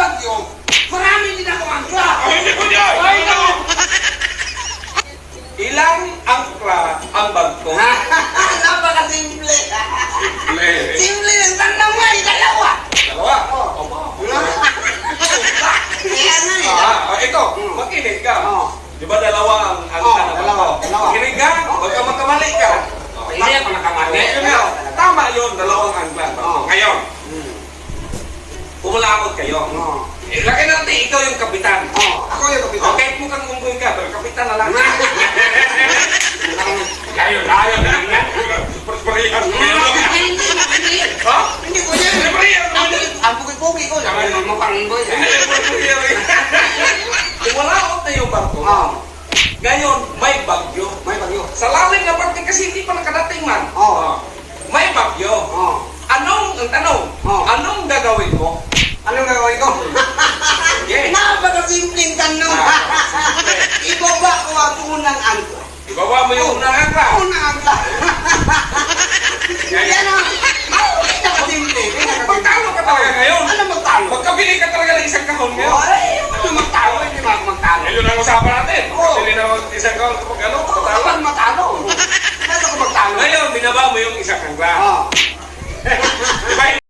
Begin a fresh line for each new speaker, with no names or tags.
bagyo, marami din ako angkla.
Ay, hindi ko niya!
Ay, no!
Ilang angkla ang bagto?
Napakasimple.
Simple.
Simple ng tanong nga, dalawa.
Dalawa?
Oh. Kaya nga eh.
Ito, makinig ka.
Oh.
Di ba dalawa ang angkla na
dalawa.
bagto? Makinig ka, huwag ka magkamali ka.
Hindi ako nakamali.
Yun nga, tama yun, dalawang angkla. Ngayon, pumulakot kayo. Laki natin, ikaw yung kapitan.
Ako yung kapitan.
Okay, mukhang unggoy ka, pero kapitan na lang.
Layo.
Persperihan.
Hindi.
Ha?
Hindi ko yan. Ang pugi-pugi ko. Mukhang unggoy.
Pumulakot na yung barko. Ngayon, may bagyo.
May bagyo.
Sa lalim na parte kasi hindi pa nakadating man. May bagyo. Ang tanong, anong gagawin mo?
Anong gagawin ko?
Yes.
Napakasimpleng tanong. Ibaba ko ang unang angkla.
Ibaba mo yung unang angkla.
Unang angkla. Yan ang... Pinakasimple.
Magtalo ka talaga ngayon.
Ano magtalo?
Magkabili ka talaga ng isang kahon ngayon.
Ay, ano magtalo? Hindi ba ako magtalo?
Yun ang usapan natin.
Oo.
Bili na ng isang kahon kapag ano, patalo.
Ano magtalo? Ano ako magtalo?
Ngayon, binaba mo yung isang angkla.
Oh.
Diba